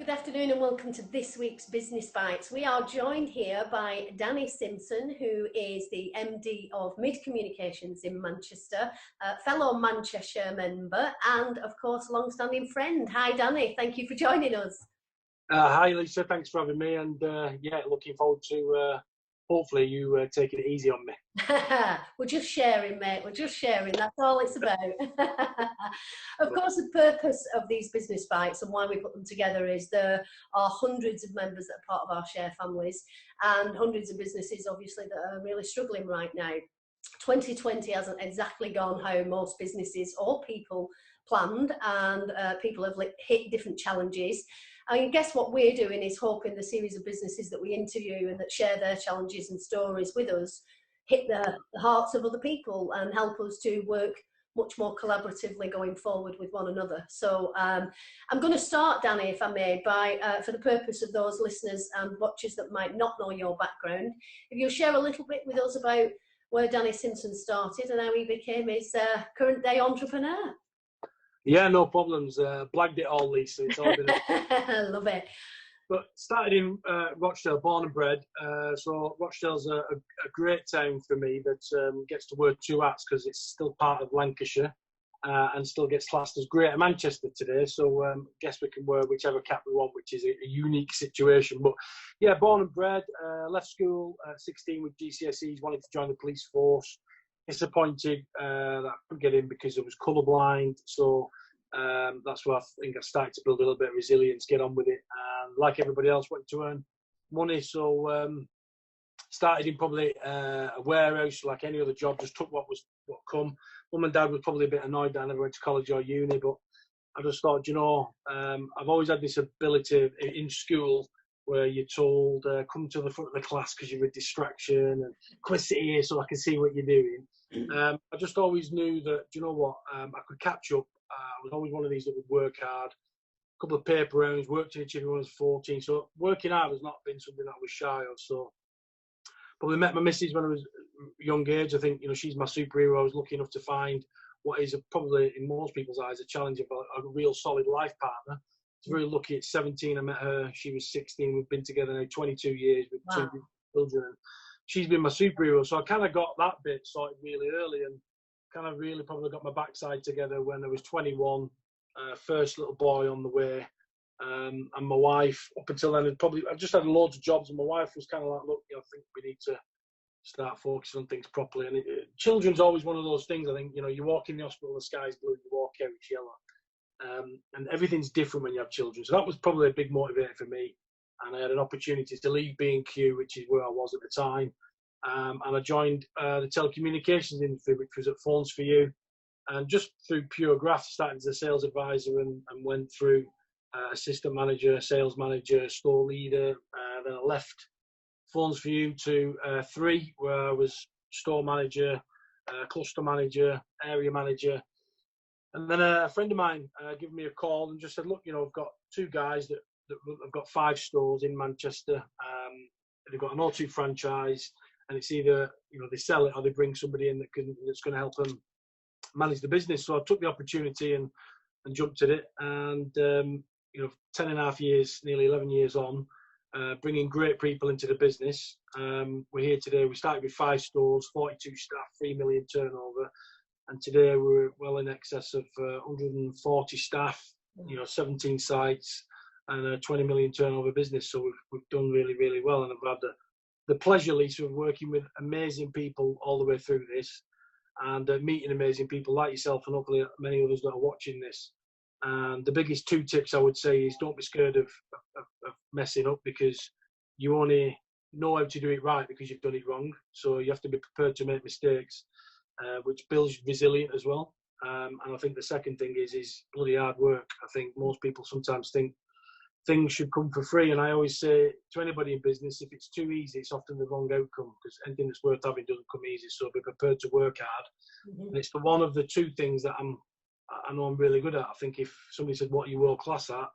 Good afternoon and welcome to this week's Business Bites. We are joined here by Danny Simpson, who is the MD of Mid Communications in Manchester, fellow Manchester member and, of course, long-standing friend. Hi, Danny. Thank you for joining us. Hi, Lisa. Thanks for having me. And yeah, looking forward to hopefully you taking it easy on me. We're just sharing, mate. We're just sharing. That's all it's about. Of course, the purpose of these business bites and why we put them together is there are hundreds of members that are part of our share families and hundreds of businesses, obviously, that are really struggling right now. 2020 hasn't exactly gone how most businesses or people planned, and people have hit different challenges. I guess what we're doing is hoping the series of businesses that we interview and that share their challenges and stories with us hit the hearts of other people and help us to work much more collaboratively going forward with one another. So I'm going to start, Danny, if I may, by for the purpose of those listeners and watchers that might not know your background, if you'll share a little bit with us about where Danny Simpson started and how he became his current day entrepreneur. Yeah, no problems. Blagged it all, Lisa. It's all been I love it. But started in Rochdale, born and bred. So Rochdale's a great town for me that gets to wear two hats because it's still part of Lancashire and still gets classed as Greater Manchester today. So I guess we can wear whichever cap we want, which is a unique situation. But yeah, born and bred, left school at 16 with GCSEs, wanted to join the police force. Disappointed that I couldn't get in because I was colourblind. So that's where I think I started to build a little bit of resilience, get on with it. And like everybody else, went to earn money. So started in probably a warehouse, like any other job, just took what come. Mum and Dad were probably a bit annoyed that I never went to college or uni, but I just thought, I've always had this ability in school where you're told, come to the front of the class because you're a distraction and come and sit here so I can see what you're doing. I just always knew that, I could catch up. I was always one of these that would work hard. A couple of paper rounds, worked in a chicken when I was 14. So working hard has not been something that I was shy of. So probably met my missus when I was a young age. I think, she's my superhero. I was lucky enough to find what is probably, in most people's eyes, a challenge of a real solid life partner. I was very lucky at 17 I met her. She was 16. We've been together now 22 years with two children. She's been my superhero. So I kind of got that bit sorted really early and kind of really probably got my backside together when I was 21. First little boy on the way. And my wife, up until then, I just had loads of jobs, and my wife was kind of like, look, I think we need to start focusing on things properly. And children's always one of those things. I think, you walk in the hospital, the sky's blue, you walk out, it's yellow. And everything's different when you have children. So that was probably a big motivator for me. And I had an opportunity to leave B&Q, which is where I was at the time. And I joined the telecommunications industry, which was at Phones for You. And just through pure graft, started as a sales advisor and went through assistant manager, sales manager, store leader. Then I left Phones for You to 3, where I was store manager, cluster manager, area manager. And then a friend of mine gave me a call and just said, look, I've got 2 guys that have got 5 stores in Manchester. They've got an O2 franchise, and it's either, they sell it or they bring somebody in that's going to help them manage the business. So I took the opportunity and jumped at it. And, 10 and a half years, nearly 11 years on, bringing great people into the business. We're here today. We started with 5 stores, 42 staff, 3 million turnover. And today we're well in excess of 140 staff, 17 sites and a 20 million turnover business. So we've done really, really well. And I've had the pleasure, Lisa, of working with amazing people all the way through this and meeting amazing people like yourself and hopefully many others that are watching this. And the biggest 2 tips I would say is don't be scared of messing up, because you only know how to do it right because you've done it wrong. So you have to be prepared to make mistakes, which builds resilience as well. And I think the second thing is bloody hard work. I think most people sometimes think things should come for free. And I always say to anybody in business, if it's too easy, it's often the wrong outcome, because anything that's worth having doesn't come easy. So be prepared to work hard. Mm-hmm. And it's the one of the 2 things that I know I'm really good at. I think if somebody said, what are you world class at?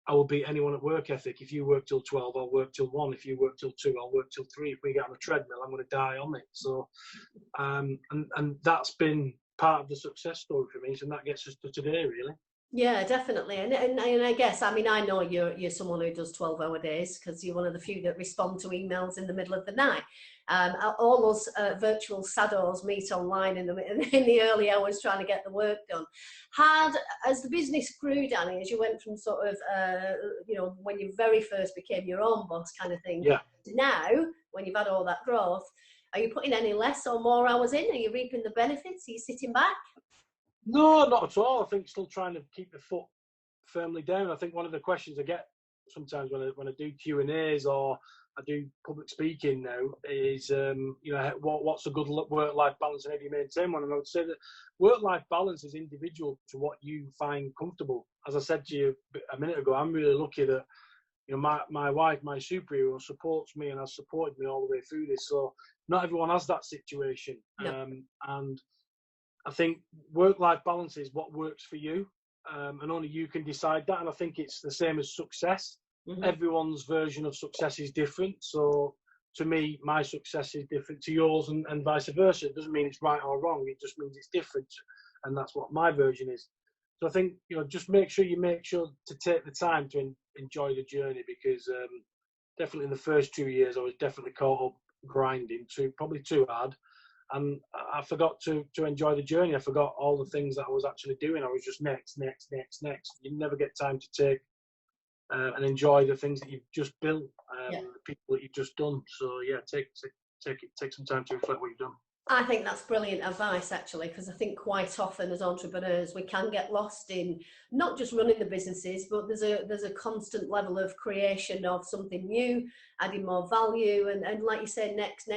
I will beat anyone at work ethic. If you work till 12, I'll work till 1. If you work till 2, I'll work till 3. If we get on a treadmill, I'm going to die on it. So, and that's been part of the success story for me. So that gets us to today, really. Yeah, definitely. And I guess, I mean, I know you're someone who does 12-hour days because you're one of the few that respond to emails in the middle of the night. All those virtual saddles meet online in the early hours trying to get the work done. As the business grew, Danny, as you went from sort of, when you very first became your own boss kind of thing, Yeah. to now, when you've had all that growth, are you putting any less or more hours in? Are you reaping the benefits? Are you sitting back? No, not at all. I think still trying to keep the foot firmly down. I think one of the questions I get sometimes when I do Q&As or I do public speaking now is, what's a good work-life balance and how do you maintain one? And I would say that work-life balance is individual to what you find comfortable. As I said to you a minute ago, I'm really lucky that my wife, my superhero, supports me and has supported me all the way through this. So not everyone has that situation, No. and I think work-life balance is what works for you, and only you can decide that. And I think it's the same as success. Mm-hmm. Everyone's version of success is different. So to me, my success is different to yours, and vice versa. It doesn't mean it's right or wrong. It just means it's different, and that's what my version is. So I think just make sure to take the time to enjoy the journey, because definitely in the first 2 years I was definitely caught up grinding probably too hard. And I forgot to enjoy the journey. I forgot all the things that I was actually doing. I was just next. You never get time to take and enjoy the things that you've just built, Yeah. the people that you've just done. So yeah, take some time to reflect what you've done. I think that's brilliant advice, actually, because I think quite often as entrepreneurs we can get lost in not just running the businesses, but there's a constant level of creation of something new, adding more value, and like you say, next,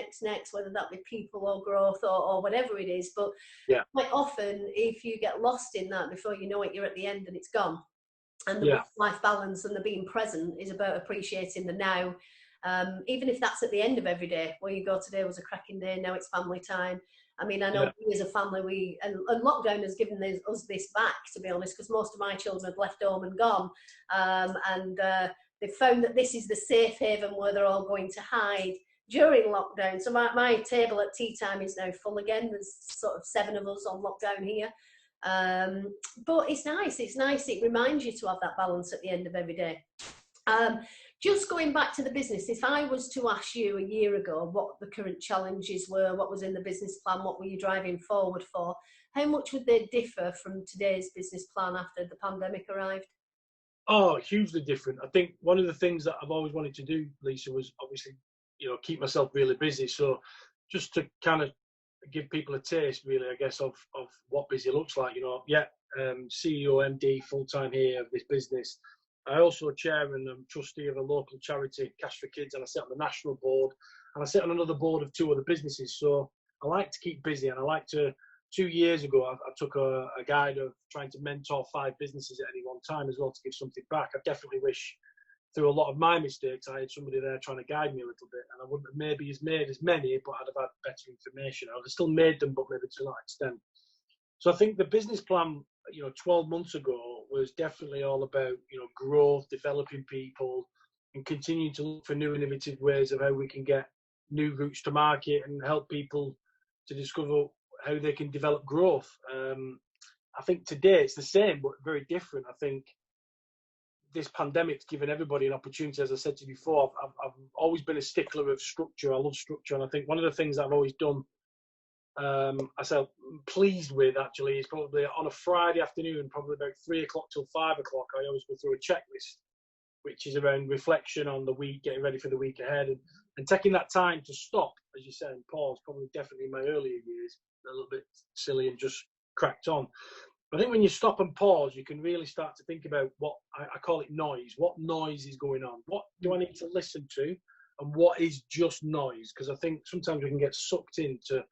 whether that be people or growth or whatever it is. But Yeah, quite often, if you get lost in that, before you know it, you're at the end and it's gone. And the yeah, work-life balance and the being present is about appreciating the now. Even if that's at the end of every day, where you go, today was a cracking day, now it's family time. I mean, I know yeah, we as a family, and lockdown has given us this back, to be honest, because most of my children had left home and gone. And they've found that this is the safe haven where they're all going to hide during lockdown. So my table at tea time is now full again. There's sort of 7 of us on lockdown here. But it's nice. It reminds you to have that balance at the end of every day. Just going back to the business, if I was to ask you a year ago what the current challenges were, what was in the business plan, what were you driving forward for, how much would they differ from today's business plan after the pandemic arrived? Oh, hugely different. I think one of the things that I've always wanted to do, Lisa, was obviously, keep myself really busy. So just to kind of give people a taste, really, I guess, of what busy looks like. CEO, MD, full time here of this business. I also chair and trustee of a local charity, Cash for Kids, and I sit on the national board, and I sit on another board of 2 other businesses. So I like to keep busy, and I like to. 2 years ago, I took a guide of trying to mentor 5 businesses at any one time as well to give something back. I definitely wish, through a lot of my mistakes, I had somebody there trying to guide me a little bit, and I wouldn't have maybe made as many, but I'd have had better information. I would have still made them, but maybe to that extent. So I think the business plan, 12 months ago was definitely all about, growth, developing people, and continuing to look for new innovative ways of how we can get new routes to market and help people to discover how they can develop growth. I think today it's the same, but very different. I think this pandemic's given everybody an opportunity. As I said to you before, I've always been a stickler of structure. I love structure, and I think one of the things I've always done, I said pleased with actually, is probably on a Friday afternoon, probably about 3 o'clock till 5 o'clock. I always go through a checklist, which is around reflection on the week, getting ready for the week ahead, and taking that time to stop, as you said, and pause. Probably definitely in my earlier years, a little bit silly and just cracked on. But I think when you stop and pause, you can really start to think about what I call it noise. What noise is going on? What do I need to listen to? And what is just noise? Because I think sometimes we can get sucked into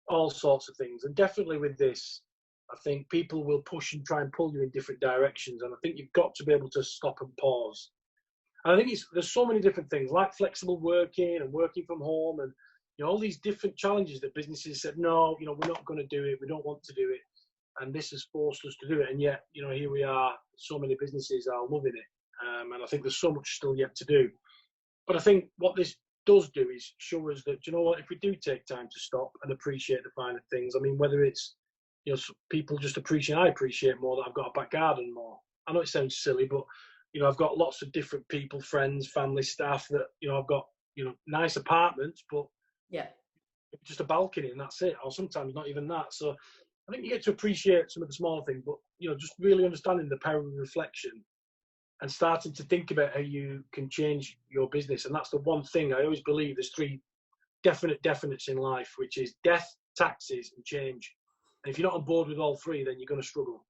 all sorts of things. And definitely with this, I think people will push and try and pull you in different directions. And I think you've got to be able to stop and pause. And I think there's so many different things like flexible working and working from home, and all these different challenges that businesses said, no, we're not going to do it. We don't want to do it. And this has forced us to do it. And yet, here we are. So many businesses are loving it. And I think there's so much still yet to do. But I think what this does do is show us that, if we do take time to stop and appreciate the finer things, I mean, whether it's, you know, people just appreciate. I appreciate more that I've got a back garden more. I know it sounds silly, but you know, I've got lots of different people, friends, family, staff that, you know, I've got, you know, nice apartments, but Yeah. just a balcony and that's it, or sometimes not even that. So I think you get to appreciate some of the smaller things, but you know, just really understanding the power of reflection and starting to think about how you can change your business. And that's the one thing I always believe: there's three definite definites in life, which is death, taxes, and change. And if you're not on board with all three, then you're going to struggle.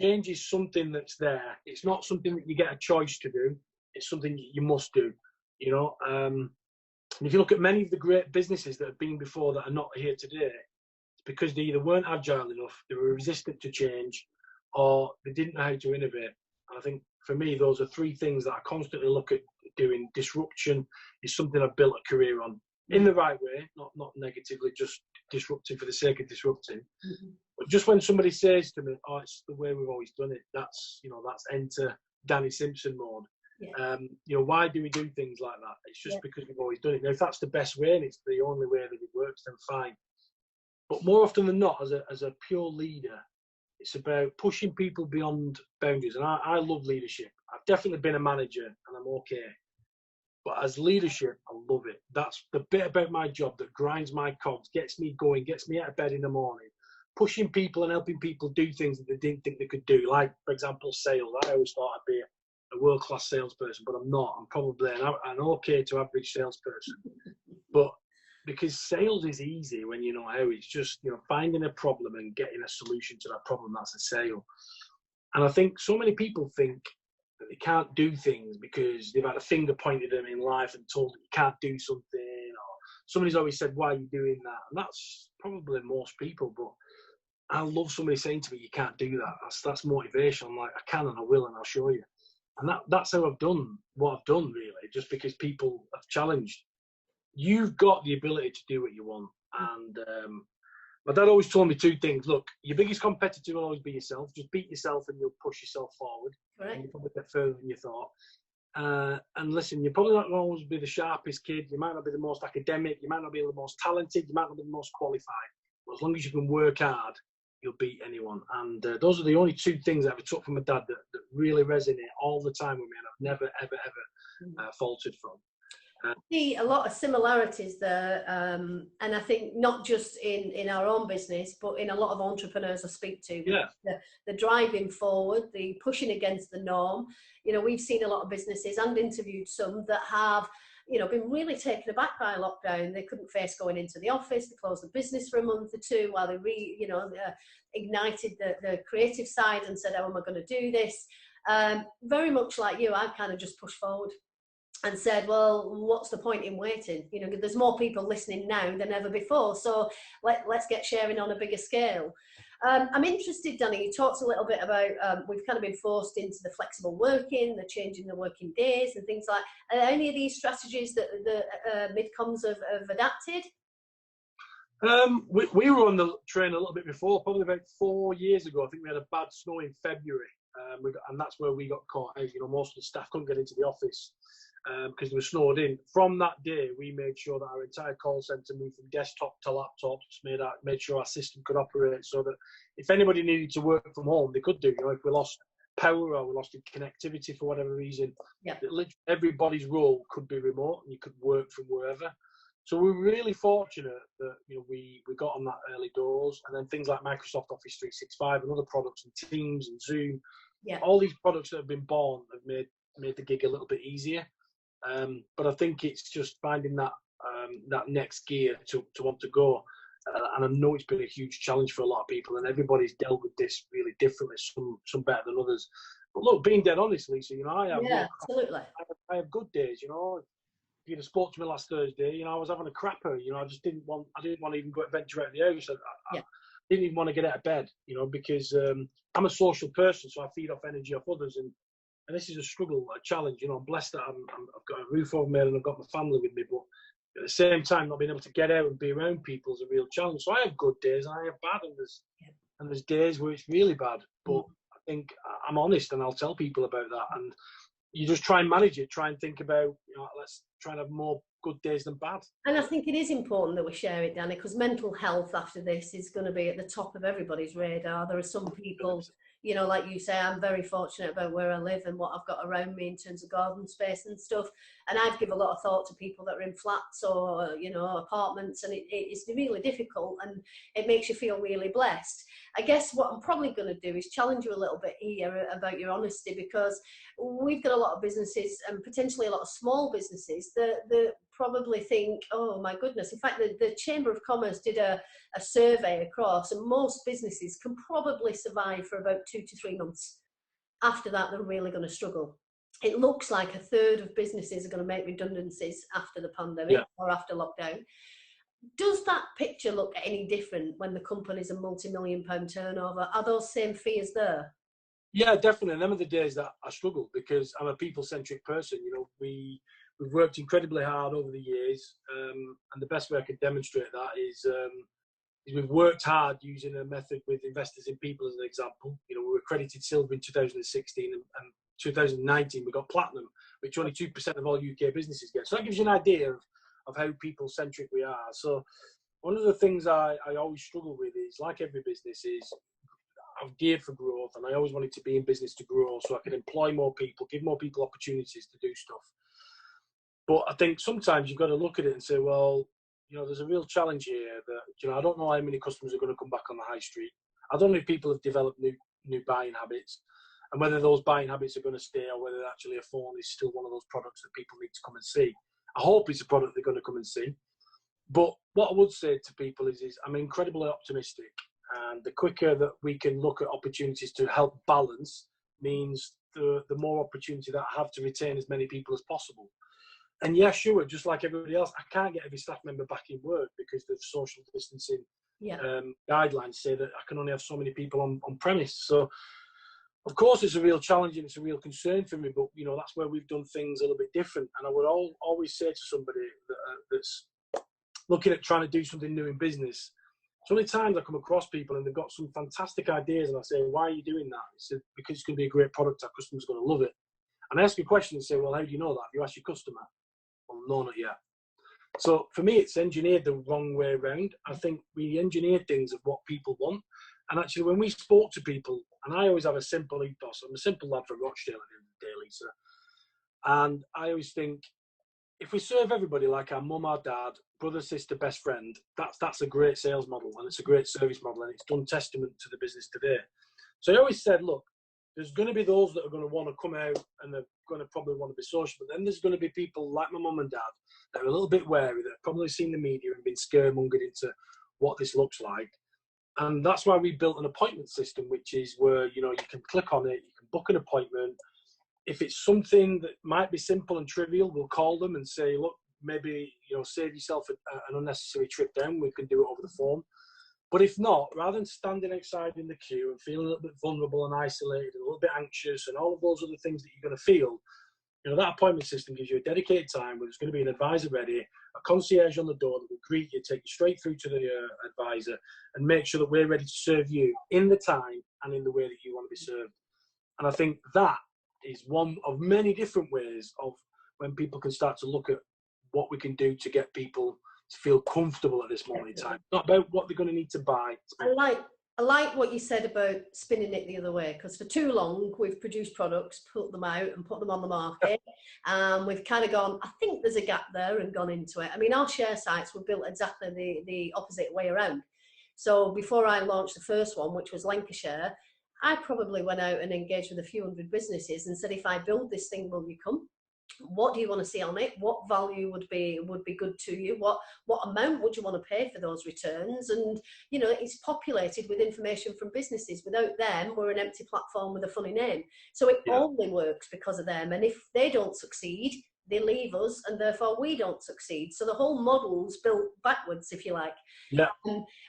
Change is something that's there. It's not something that you get a choice to do. It's something you must do. You know, and if you look at many of the great businesses that have been before that are not here today, it's because they either weren't agile enough, they were resistant to change, or they didn't know how to innovate. And I think for me, those are three things that I constantly look at doing. Disruption is something I've built a career on in the right way, not negatively, just disrupting for the sake of disrupting. But just when somebody says to me, "Oh, it's the way we've always done it," that's, you know, that's enter Danny Simpson mode. Yeah. You know, why do we do things like that? It's just because we've always done it. Now, if that's the best way and it's the only way that it works, then fine. But more often than not, as a pure leader, it's about pushing people beyond boundaries. And I love leadership. I've definitely been a manager and I'm okay. But as leadership, I love it. That's the bit about my job that grinds my cogs, gets me going, gets me out of bed in the morning. Pushing people and helping people do things that they didn't think they could do. Like, for example, sales. I always thought I'd be a world-class salesperson, but I'm not. I'm probably an okay to average salesperson. But because sales is easy when you know how. It's just, you know, finding a problem and getting a solution to that problem. That's a sale. And I think so many people think that they can't do things because they've had a finger pointed at them in life and told that you can't do something, or somebody's always said, "Why are you doing that?" And that's probably most people. But I love somebody saying to me, "You can't do that." That's motivation. I'm like, I can and I will and I'll show you. And that's how I've done what I've done, really, just because people have challenged. You've got the ability to do what you want. And my dad always told me two things. Look, your biggest competitor will always be yourself. Just beat yourself and you'll push yourself forward. Correct. And you'll probably get further than you thought. And listen, you're probably not going to always be the sharpest kid. You might not be the most academic. You might not be the most talented. You might not be the most qualified. But as long as you can work hard, you'll beat anyone. And those are the only two things I ever took from my dad that really resonate all the time with me, and I've never, ever, ever faltered from. I see a lot of similarities there, and I think not just in our own business, but in a lot of entrepreneurs I speak to. Yeah. The driving forward, the pushing against the norm. You know, we've seen a lot of businesses and interviewed some that have, you know, been really taken aback by lockdown. They couldn't face going into the office. They closed the business for a month or two while they ignited the creative side and said, "How am I going to do this?" Very much like you, I've kind of just pushed forward and said, well, what's the point in waiting? You know, there's more people listening now than ever before. So let's get sharing on a bigger scale. I'm interested, Danny, you talked a little bit about, we've kind of been forced into the flexible working, the changing the working days and things like, are any of these strategies that the midcoms have adapted? We were on the train a little bit before, probably about 4 years ago. I think we had a bad snow in February, and that's where we got caught out. You know, most of the staff couldn't get into the office because they were snowed in. From that day, we made sure that our entire call centre moved from desktop to laptops, made sure our system could operate so that if anybody needed to work from home, they could do. You know, if we lost power or we lost connectivity for whatever reason, literally everybody's role could be remote and you could work from wherever. So we were really fortunate that, you know, we got on that early doors, and then things like Microsoft Office 365 and other products and Teams and Zoom, all these products that have been born have made the gig a little bit easier. But I think it's just finding that next gear to want to go. And I know it's been a huge challenge for a lot of people, and everybody's dealt with this really differently, some better than others. But look, being dead honest, Lisa, you know, absolutely. I have good days, you know. If you'd have spoke to me last Thursday, you know, I was having a crapper, you know, I didn't want to even venture out of the house. I didn't even want to get out of bed, you know, because I'm a social person, so I feed off energy off others, and this is a struggle, a challenge. You know, I'm blessed that I've got a roof over me and I've got my family with me, but at the same time, not being able to get out and be around people is a real challenge. So I have good days and I have bad, and there's days where it's really bad. But I think I'm honest and I'll tell people about that. And you just try and manage it. Try and think about, you know, let's try and have more good days than bad. And I think it is important that we share it, Danny, because mental health after this is going to be at the top of everybody's radar. There are some people, you know, like you say, I'm very fortunate about where I live and what I've got around me in terms of garden space and stuff. And I'd give a lot of thought to people that are in flats or, you know, apartments, and it's really difficult and it makes you feel really blessed. I guess what I'm probably going to do is challenge you a little bit here about your honesty, because we've got a lot of businesses and potentially a lot of small businesses that probably think, oh my goodness. In fact, the Chamber of Commerce did a survey across, and most businesses can probably survive for about 2 to 3 months. After that, they're really going to struggle. It looks like a third of businesses are going to make redundancies after the pandemic or after lockdown. Does that picture look any different when the company's a multi-million-pound turnover? Are those same fears there? Yeah, definitely. And them are the days that I struggle, because I'm a people-centric person. You know, we've worked incredibly hard over the years, and the best way I can demonstrate that is we've worked hard using a method with investors in people as an example. You know, we were accredited silver in 2016, and 2019 we got platinum, which only 2% of all UK businesses get. So that gives you an idea of how people-centric we are. So one of the things I always struggle with is, like every business, is I've geared for growth, and I always wanted to be in business to grow so I could employ more people, give more people opportunities to do stuff. But I think sometimes you've got to look at it and say, well, you know, there's a real challenge here that, you know, I don't know how many customers are going to come back on the high street. I don't know if people have developed new buying habits, and whether those buying habits are going to stay, or whether actually a phone is still one of those products that people need to come and see. I hope it's a product they're going to come and see. But what I would say to people is I'm incredibly optimistic. And the quicker that we can look at opportunities to help balance means the more opportunity that I have to retain as many people as possible. And yeah, sure, just like everybody else, I can't get every staff member back in work because the social distancing guidelines say that I can only have so many people on premise. So, of course, it's a real challenge and it's a real concern for me. But, you know, that's where we've done things a little bit different. And I would always say to somebody that's looking at trying to do something new in business, so many times I come across people and they've got some fantastic ideas, and I say, why are you doing that? I said, because it's going to be a great product, our customers are going to love it. And I ask a question and say, well, how do you know that? Have you asked your customer? Well, no, not yet. So for me, it's engineered the wrong way around. I think we engineer things of what people want. And actually, when we spoke to people, and I always have a simple ethos, I'm a simple lad from Rochdale at the end of the day, Lisa. And I always think, if we serve everybody like our mum, our dad, brother, sister, best friend, that's a great sales model, and it's a great service model, and it's done testament to the business today. So I always said, look, there's going to be those that are going to want to come out and they're going to probably want to be social, but then there's going to be people like my mum and dad that are a little bit wary, that have probably seen the media and been scaremongered into what this looks like. And that's why we built an appointment system, which is where, you know, you can click on it, you can book an appointment. If it's something that might be simple and trivial, we'll call them and say, look, maybe, you know, save yourself an unnecessary trip down. We can do it over the phone. But if not, rather than standing outside in the queue and feeling a little bit vulnerable and isolated, a little bit anxious, and all of those other things that you're going to feel, you know, that appointment system gives you a dedicated time where there's going to be an advisor ready, a concierge on the door that will greet you, take you straight through to the advisor, and make sure that we're ready to serve you in the time and in the way that you want to be served. And I think that is one of many different ways of when people can start to look at what we can do to get people to feel comfortable at this moment in time. Not about what they're going to need to buy. I like what you said about spinning it the other way, because for too long we've produced products, put them out and put them on the market, and we've kind of gone, I think there's a gap there, and gone into it. I mean, our share sites were built exactly the opposite way around. So before I launched the first one, which was Lancashire, I probably went out and engaged with a few hundred businesses and said, if I build this thing, will you come? What do you want to see on it? What value would be good to you? What amount would you want to pay for those returns? And, you know, it's populated with information from businesses. Without them, we're an empty platform with a funny name. So it only works because of them. And if they don't succeed, they leave us, and therefore we don't succeed. So the whole model's built backwards, if you like. Yeah.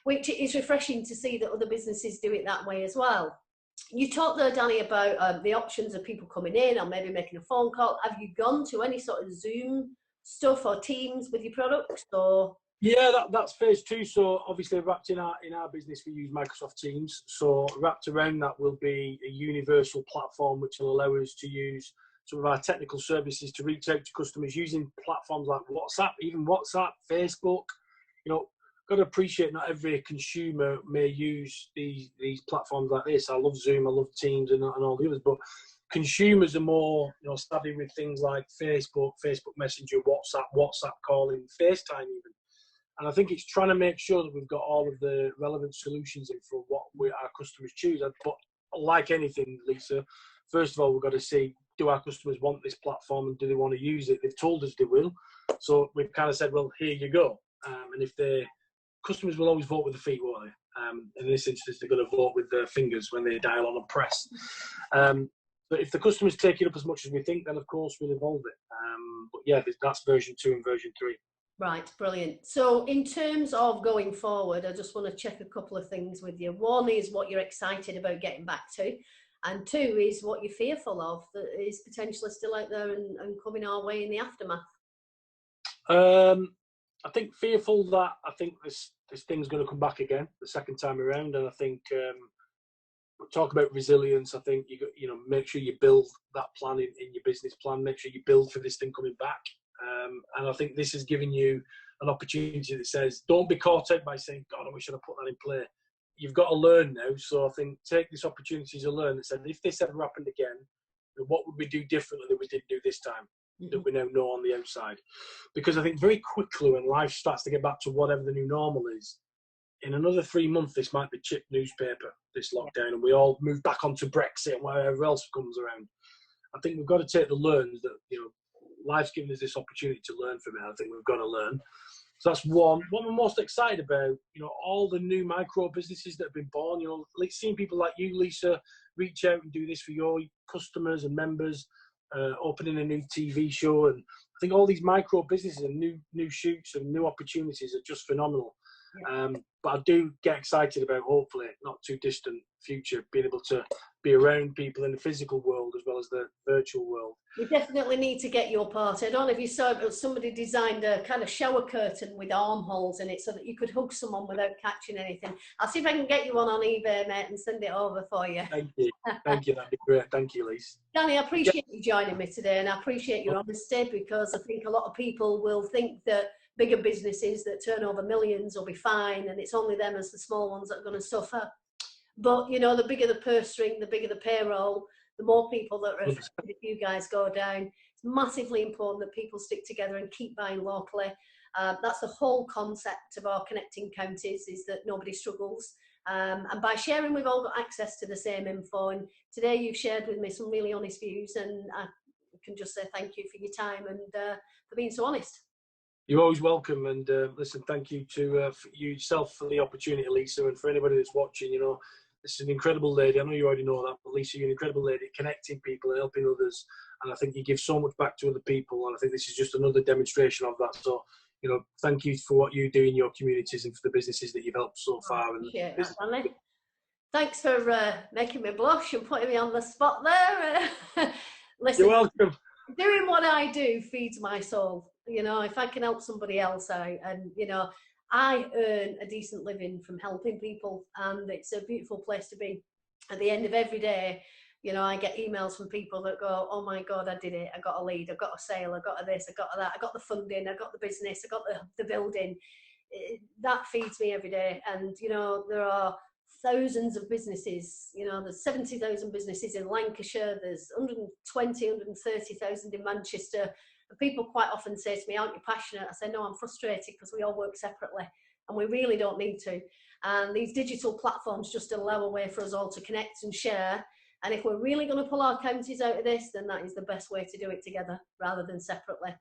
Which is refreshing to see that other businesses do it that way as well. You talked there, Danny, about the options of people coming in or maybe making a phone call. Have you gone to any sort of Zoom stuff or Teams with your products? Or Yeah, that's phase 2. So obviously wrapped in our business, we use Microsoft Teams. So wrapped around that will be a universal platform which will allow us to use some of our technical services to reach out to customers using platforms like WhatsApp, even WhatsApp, Facebook. You know, got to appreciate not every consumer may use these platforms like this. I love Zoom, I love Teams, and all the others, but consumers are more, you know, savvy with things like Facebook, Facebook Messenger, WhatsApp calling, FaceTime even. And I think it's trying to make sure that we've got all of the relevant solutions in for what our customers choose. But like anything, Lisa, first of all, we've got to see, do our customers want this platform and do they want to use it? They've told us they will. So we've kind of said, well, here you go. And if customers will always vote with their feet, won't they? In this instance, they're going to vote with their fingers when they dial on and press. But if the customers take it up as much as we think, then of course we'll evolve it. But yeah, that's version 2 and version 3. Right, brilliant. So in terms of going forward, I just want to check a couple of things with you. One is what you're excited about getting back to, and 2 is what you're fearful of that is potentially still out there and coming our way in the aftermath. I think fearful that I think this thing's going to come back again the second time around, and I think talk about resilience. I think you know, make sure you build that plan in your business plan. Make sure you build for this thing coming back. And I think this is giving you an opportunity that says, don't be caught out by saying, God, I wish I'd have put that in play. You've got to learn now. So I think take this opportunity to learn and say, if this ever happened again, what would we do differently that we didn't do this time, that we now know on the outside? Because I think very quickly when life starts to get back to whatever the new normal is, in another 3 months, this might be chip newspaper, this lockdown, and we all move back onto Brexit and whatever else comes around. I think we've got to take the learns that, you know, life's given us this opportunity to learn from it. I think we've got to learn. So that's one. What I'm most excited about, you know, all the new micro businesses that have been born, you know, seeing people like you, Lisa, reach out and do this for your customers and members, opening a new TV show. And I think all these micro businesses and new shoots and new opportunities are just phenomenal. Yeah. But I do get excited about, hopefully, not too distant future, being able to be around people in the physical world as well as the virtual world. We definitely need to get your part. I don't know if you saw it, but somebody designed a kind of shower curtain with armholes in it so that you could hug someone without catching anything. I'll see if I can get you one on eBay, mate, and send it over for you. Thank you. Thank you. That'd be great. Thank you, Lise. Danny, I appreciate you joining me today, and I appreciate your honesty, because I think a lot of people will think that bigger businesses that turn over millions will be fine, and it's only them as the small ones that are going to suffer. But, you know, the bigger the purse string, the bigger the payroll, the more people that are affected if you guys go down. It's massively important that people stick together and keep buying locally. That's the whole concept of our Connecting Counties, is that nobody struggles. And by sharing, we've all got access to the same info. And today you've shared with me some really honest views, and I can just say thank you for your time and for being so honest. You're always welcome. And listen, thank you to yourself for the opportunity, Lisa, and for anybody that's watching. You know, this is an incredible lady. I know you already know that, but Lisa, you're an incredible lady, connecting people and helping others. And I think you give so much back to other people. And I think this is just another demonstration of that. So, you know, thank you for what you do in your communities and for the businesses that you've helped so far. And thanks for making me blush and putting me on the spot there. Listen, you're welcome. Doing what I do feeds my soul. You know, if I can help somebody else out, and, you know, I earn a decent living from helping people, and it's a beautiful place to be. At the end of every day, you know, I get emails from people that go, oh my God, I did it. I got a lead, I got a sale, I got a this, I got a that, I got the funding, I got the business, I got the building. That feeds me every day. And, you know, there are thousands of businesses, you know, there's 70,000 businesses in Lancashire, there's 120, 130,000 in Manchester. And people quite often say to me, aren't you passionate? I say, no, I'm frustrated, because we all work separately and we really don't need to. And these digital platforms just allow a way for us all to connect and share. And if we're really going to pull our counties out of this, then that is the best way to do it together rather than separately.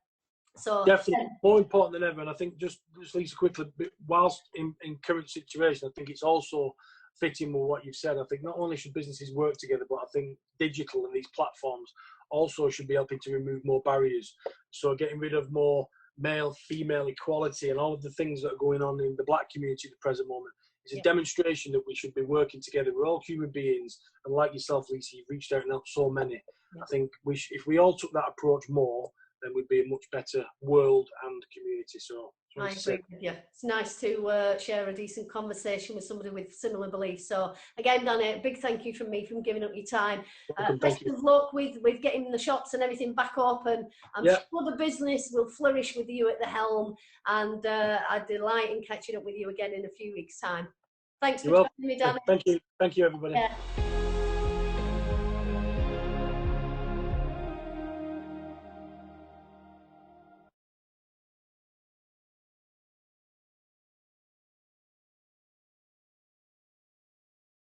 So definitely more important than ever. And I think just Lisa, quickly, whilst in current situation, I think it's also fitting with what you've said. I think not only should businesses work together, but I think digital and these platforms also should be helping to remove more barriers. So getting rid of more male-female equality and all of the things that are going on in the black community at the present moment is a demonstration that we should be working together. We're all human beings, and like yourself, Lisa, you've reached out and helped so many. I think if we all took that approach more, then we'd be a much better world and community. So I agree with you. It's nice to share a decent conversation with somebody with similar beliefs. So again, Danny, a big thank you from me for giving up your time. Best of luck with getting the shops and everything back up, and I'm sure the business will flourish with you at the helm, and I delight in catching up with you again in a few weeks' time. Thanks for joining me, Danny. Thank you everybody. Yeah.